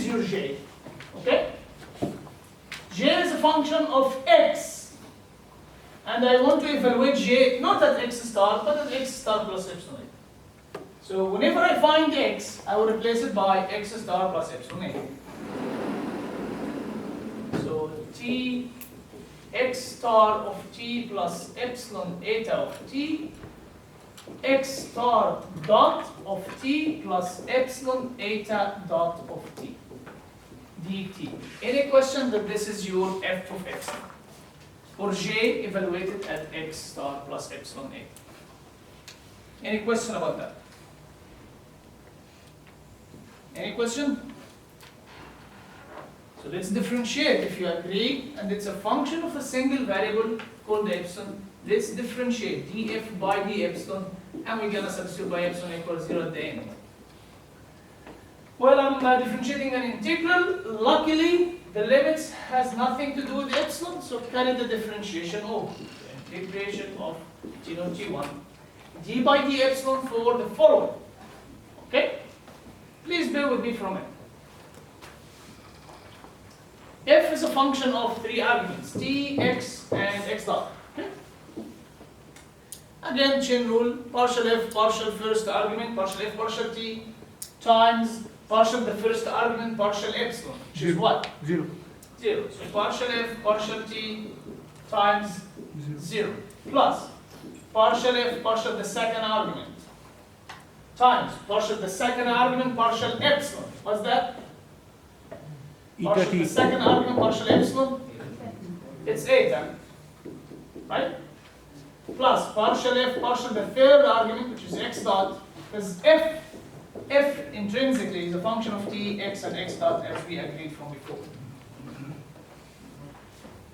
your J. Okay? J is a function of x. And I want to evaluate J not at x star, but at x star plus epsilon A. So whenever I find x, I will replace it by x star plus epsilon A. So T x star of t plus epsilon eta of t, x star dot of t plus epsilon eta dot of t, dt. Any question that this is your f of x, or j evaluated at x star plus epsilon a. Any question about that? Any question? So let's differentiate if you agree, and it's a function of a single variable called epsilon. Let's differentiate df by d epsilon, and we're gonna substitute by epsilon equals 0 at the end. Well, I'm differentiating an integral. Luckily, the limits has nothing to do with epsilon, so carry the differentiation over. The integration of t naught t1 d by d epsilon for the following. Okay? Please bear with me for a minute. F is a function of three arguments, t, x, and x dot. Okay? Again, chain rule, partial f, partial first argument, partial f, partial t, times partial the first argument, partial epsilon, which is what? 0. 0. So partial f, partial t, times 0, plus partial f, partial the second argument, times partial the second argument, partial epsilon. What's that? Partial the second argument, partial epsilon, it's eta, right? Plus partial f, partial the third argument, which is x dot, because f intrinsically is a function of t, x, and x dot, as we agreed from before.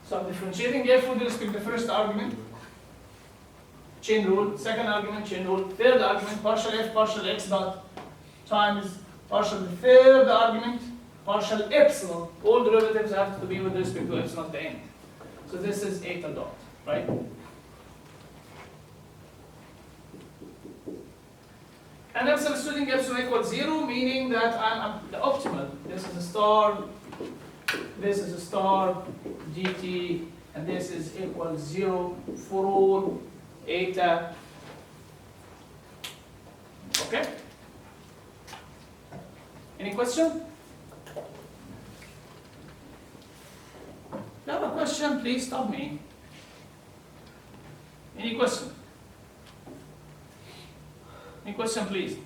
So I'm differentiating f with respect to the first argument, chain rule, second argument, chain rule, third argument, partial f, partial x dot, times partial the third argument, partial epsilon. All derivatives have to be with respect to epsilon at the end. So this is eta dot, right? And I'm substituting epsilon equals 0, meaning that I'm the optimal. This is a star, this is a star, dt, and this is equals 0 for all eta. Okay? Any question? If you have a question, please stop me. Any question? Any question, please?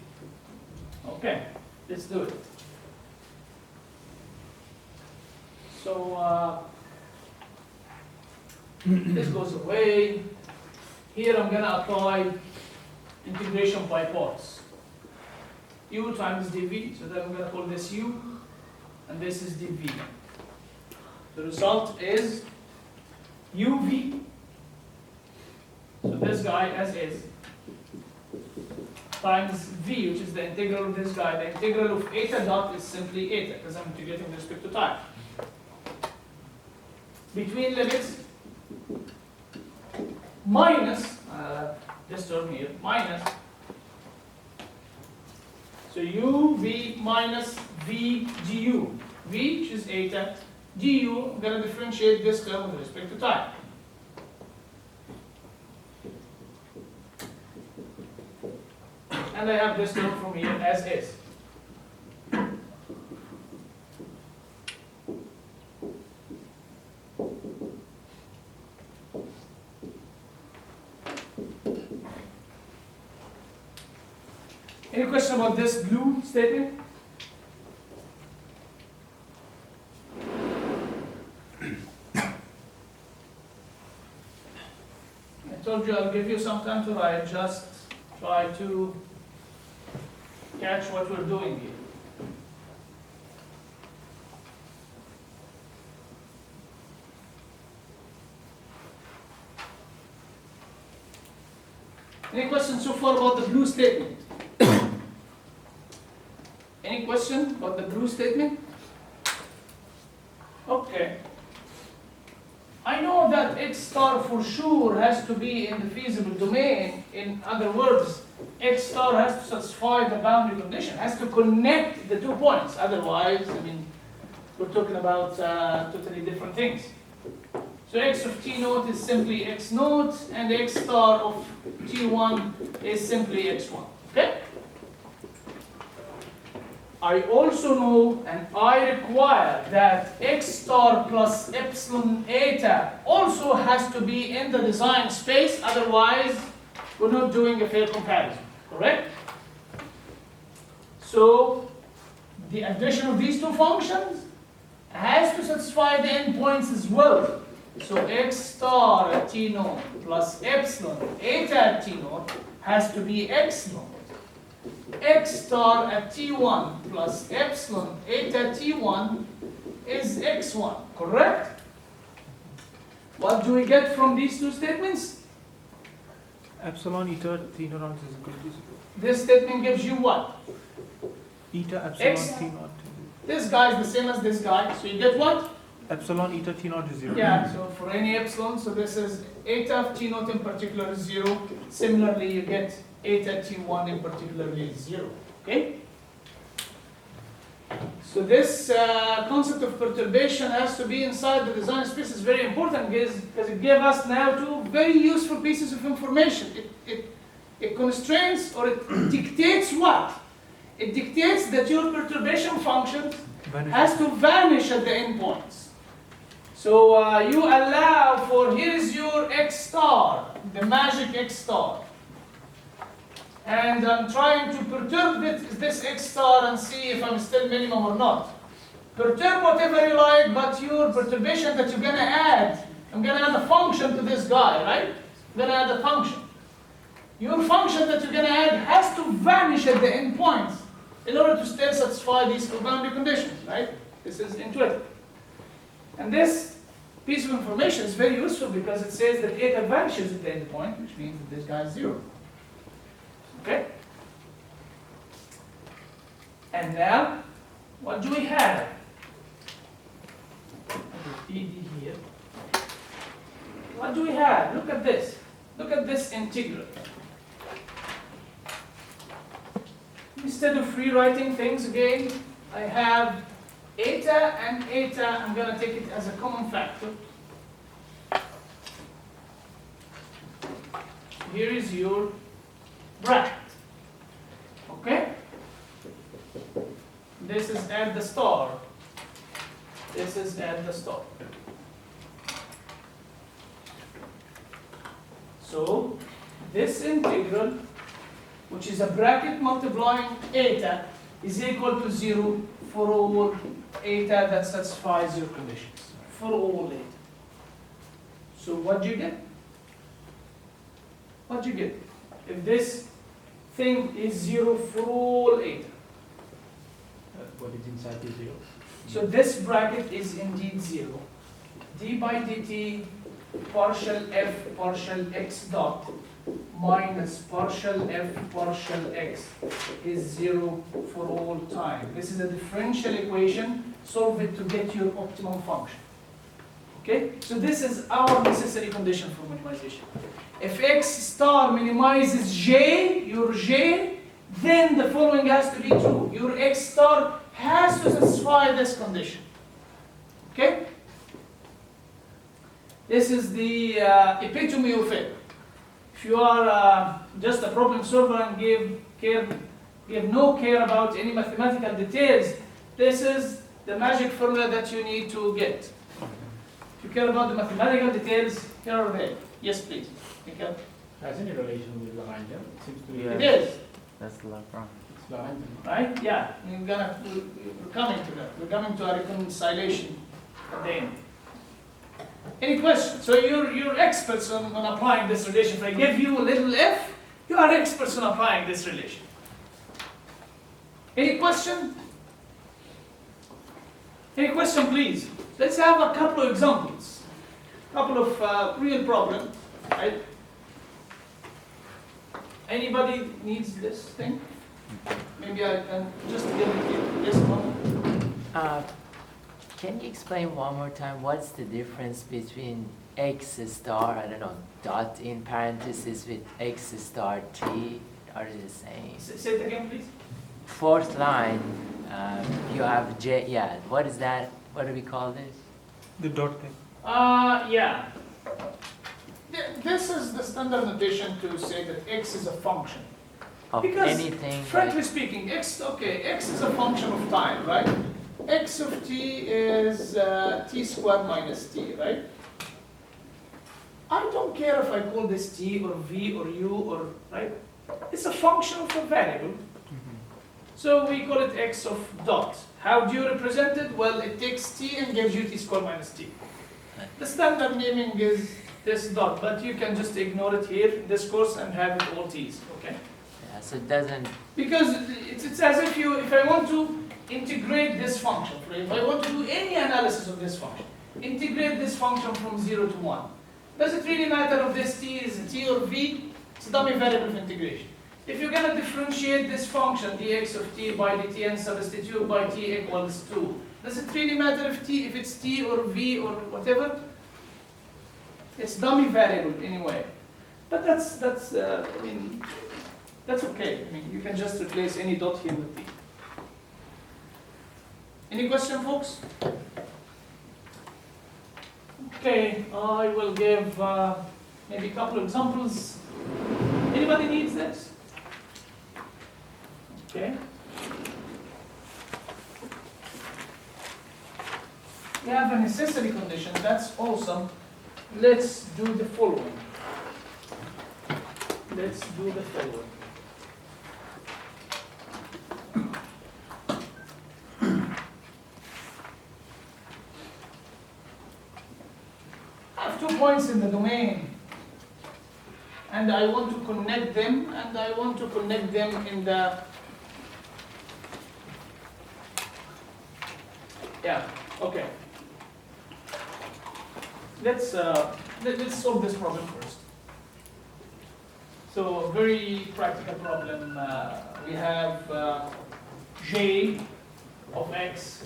Okay, let's do it. So this goes away. Here I'm going to apply integration by parts. U times dv, so then I'm going to call this u, and this is dv. The result is uv, so this guy as is, times v, which is the integral of this guy. The integral of eta dot is simply eta, because I'm integrating with respect to time. Between limits, minus, this term here, minus, so uv minus v du. V, which is eta, du, I'm going to differentiate this term with respect to time. And I have this term from here as is. Any question about this blue statement? I told you I'll give you some time to write, just try to catch what we're doing here. Any questions so far about the blue statement? Any question about the blue statement? Okay. I know that x star for sure has to be in the feasible domain. In other words, x star has to satisfy the boundary condition, has to connect the 2 points. Otherwise, I mean, we're talking about totally different things. So x of t naught is simply x naught, and x star of t1 is simply x1. Okay? I also know and I require that x star plus epsilon eta also has to be in the design space, otherwise we're not doing a fair comparison, correct? So the addition of these two functions has to satisfy the endpoints as well. So x star at t naught plus epsilon eta at t naught has to be x naught. X star at t1 plus epsilon eta t1 is x1, correct? What do we get from these two statements? Epsilon eta t naught is equal to 0. This statement gives you what? Eta epsilon X. t naught. This guy is the same as this guy, so you get what? Epsilon eta t naught is 0. Yeah, so for any epsilon, so this is eta of t naught in particular is 0. Similarly, you get eta t1 in particular is 0. Okay? So this concept of perturbation has to be inside the design space. Is very important because it gave us now two very useful pieces of information. It constrains or it dictates what? It dictates that your perturbation function has to vanish at the endpoints. So you allow for, here is your x star, the magic x star. And I'm trying to perturb this x star and see if I'm still minimum or not. Perturb whatever you like, but your perturbation that you're going to add, I'm going to add a function to this guy, right? I'm going to add a function. Your function that you're going to add has to vanish at the endpoints in order to still satisfy these two boundary conditions, right? This is intuitive. And this piece of information is very useful because it says that eta vanishes at the endpoint, which means that this guy is 0. Okay? And now, what do we have? ED here. What do we have? Look at this. Look at this integral. Instead of rewriting things again, I have eta and eta. I'm going to take it as a common factor. Here is your bracket. Okay? This is at the star. This is at the star. So, this integral, which is a bracket multiplying eta, is equal to 0 for all eta that satisfies your conditions. For all eta. So, what do you get? What do you get? If this thing is 0 for all eta. What is inside the 0? So this bracket is indeed 0. d by dt partial f partial x dot minus partial f partial x is 0 for all time. This is a differential equation. Solve it to get your optimum function. Okay? So this is our necessary condition for minimization. If x star minimizes j, your j, then the following has to be true. Your x star has to satisfy this condition. Okay? This is the epitome of it. If you are just a problem solver and give no care about any mathematical details, this is the magic formula that you need to get. If you care about the mathematical details, here or there. Yes, please. Okay. Has any relation with Lagrange? It seems to be. It is. That's Lagrange. It's Lagrange. Right? Yeah. We're coming to that. We're coming to a reconciliation at the end. Any questions? So you're experts on applying this relation. If I give you a little f, you are experts on applying this relation. Any question? Any question, please? Let's have a couple of examples. A couple of real problems. Right? Anybody needs this thing? Maybe I can just give it here. Yes, one. Can you explain one more time what's the difference between x star, I don't know, dot in parentheses with x star t? Are they the same? Say it again, please. Fourth line, you have j, yeah, what is that? What do we call this? The dot thing. Yeah. This is the standard notation to say that x is a function. Of Because, anything? frankly speaking, x is a function of time, right? X of t is t squared minus t, right? I don't care if I call this t or v or u or, right? It's a function of a variable. So we call it x of dot. How do you represent it? Well, it takes t and gives you t squared minus t. The standard naming is this dot, but you can just ignore it here in this course and have it all t's, okay? Yeah, so it doesn't, Because it's as if I want to integrate this function, if I want to do any analysis of this function, integrate this function from 0 to 1. Does it really matter if this t is t or v? It's a dummy variable of integration. If you're going to differentiate this function, dx of t by dt, and substitute by t equals 2, does it really matter if it's t or v or whatever? It's dummy variable anyway. But that's okay. I mean, you can just replace any dot here with t. Any question, folks? Okay, I will give maybe a couple of examples. Anybody needs this? Okay. We have a necessity condition. That's awesome. Let's do the following. Let's do the following. I have 2 points in the domain, and I want to connect them, and I want to connect them in the, yeah, okay. Let's solve this problem first. So a very practical problem. We have j of x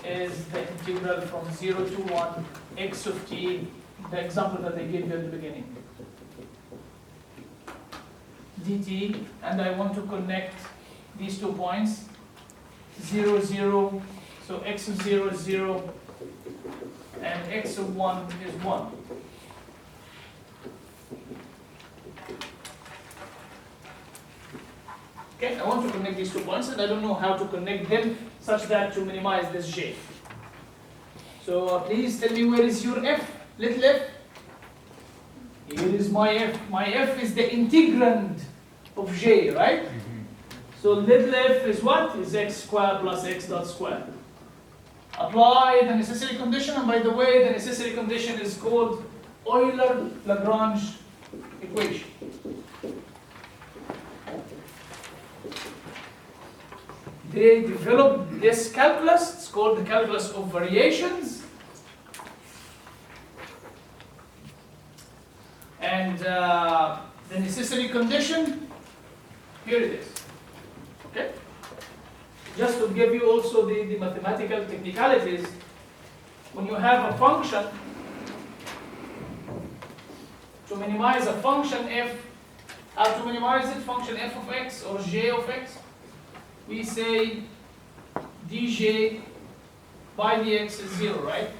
is the integral from 0 to 1 x of t, the example that I gave you at the beginning, dt, and I want to connect these 2 points, 0, 0, so x of 0 is 0, and x of 1 is 1. Okay, I want to connect these 2 points, and I don't know how to connect them such that to minimize this j. So please tell me, where is your f, little f? Here is my f. My f is the integrand of j, right? So little f is what? Is x squared plus x dot squared. Apply the necessary condition, and by the way, the necessary condition is called Euler-Lagrange equation. They developed this calculus. It's called the calculus of variations. And the necessary condition, here it is. Okay? Just to give you also the mathematical technicalities, when you have a function, to minimize a function f, how to minimize it, function f of x or j of x, we say dj by dx is 0, right?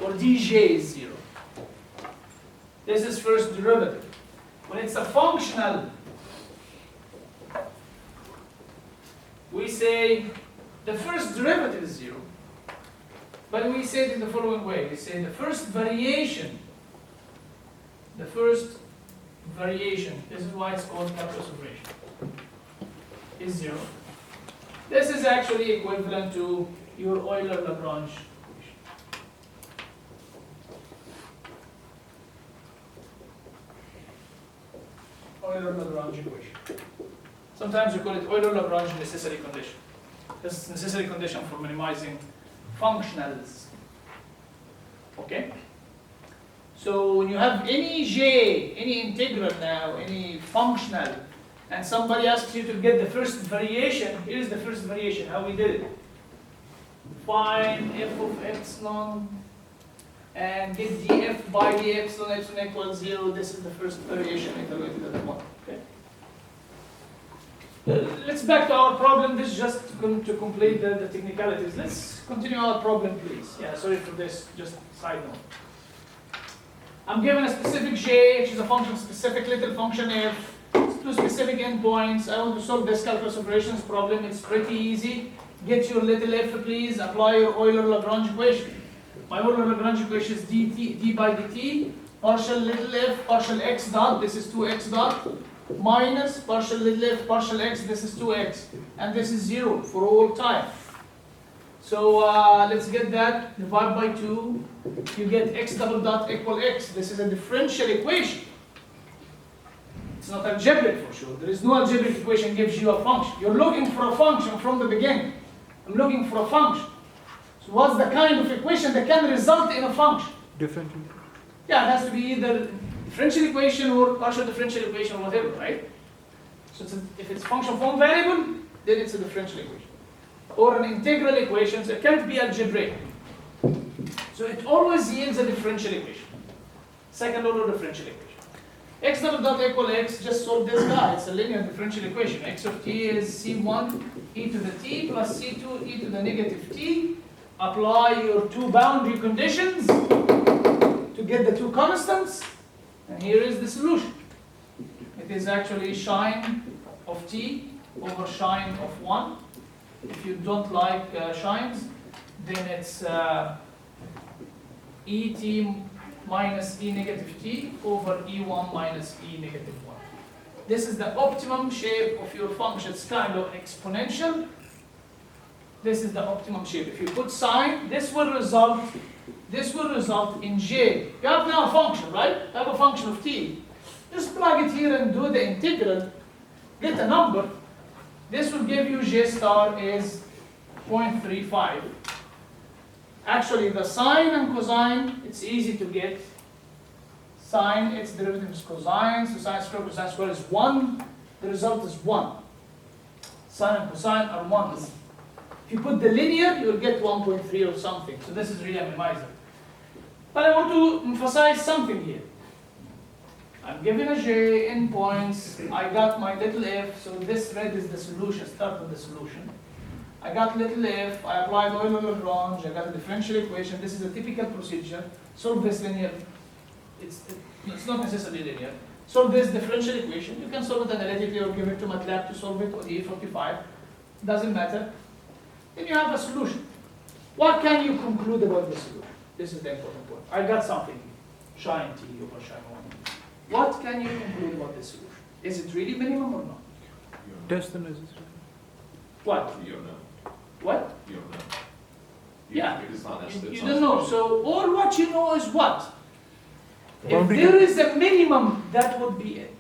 Or dj is 0. This is first derivative. When it's a functional, we say the first derivative is 0. But we say it in the following way. We say the first variation, this is why it's called calculus of variation, is 0. This is actually equivalent to your Euler-Lagrange equation. Euler-Lagrange equation. Sometimes you call it Euler-Lagrange necessary condition. This is necessary condition for minimizing functionals. Okay? So when you have any j, any integral now, any functional, and somebody asks you to get the first variation, here's the first variation, how we did it. Find f of epsilon and get df by the epsilon equals 0. This is the first variation evaluated at the point. Okay? Let's back to our problem. This is just to complete the technicalities. Let's continue our problem, please. Yeah, sorry for this, just side note. I'm given a specific j, which is a function, specific little function f, two specific endpoints. I want to solve this calculus operations problem. It's pretty easy. Get your little f, please. Apply your Euler-Lagrange equation. My Euler-Lagrange equation is d by dt, partial little f, partial x dot, this is 2x dot, minus partial little f, partial x, this is 2x, and this is 0 for all time. So let's get that, divide by 2, you get x double dot equal x. This is a differential equation. It's not algebraic for sure. There is no algebraic equation gives you a function. You're looking for a function from the beginning. I'm looking for a function. So what's the kind of equation that can result in a function? Differential. Yeah, it has to be either differential equation or partial differential equation or whatever, right? So if it's function form variable, then it's a differential equation. Or an integral equation, so it can't be algebraic. So it always yields a differential equation. Second order differential equation. X double dot equal x, just solve this guy. It's a linear differential equation. X of t is c1 e to the t plus c2 e to the negative t. Apply your two boundary conditions to get the two constants. And here is the solution. It is actually sine of t over sine of 1. If you don't like sines, then it's et minus e negative t over e1 minus e negative 1. This is the optimum shape of your function. It's kind of exponential. This is the optimum shape. If you put sine, this will result in j. You have now a function, right? You have a function of t. Just plug it here and do the integral. Get a number. This will give you j star is 0.35. Actually, the sine and cosine, it's easy to get. Sine, its derivative is cosine, so sine square is 1. The result is 1. Sine and cosine are 1s. If you put the linear, you'll get 1.3 or something. So this is really a minimizer. But I want to emphasize something here. I'm given a j endpoints. I got my little f, so this red is the solution. Start with the solution. I got little f, I applied Euler-Lagrange, I got a differential equation. This is a typical procedure. Solve this linear. It's not necessarily linear. Solve this differential equation. You can solve it analytically or give it to MATLAB to solve it, or E45. Doesn't matter. Then you have a solution. What can you conclude about the solution? This is the important point. I got something here. Sine t over sine 1. What can you conclude about this solution? Is it really minimum or not? Test the necessary. What? You don't know. What? You don't know. Yeah. It's not You don't know. So all what you know is what? If Boundary there is a minimum, that would be it.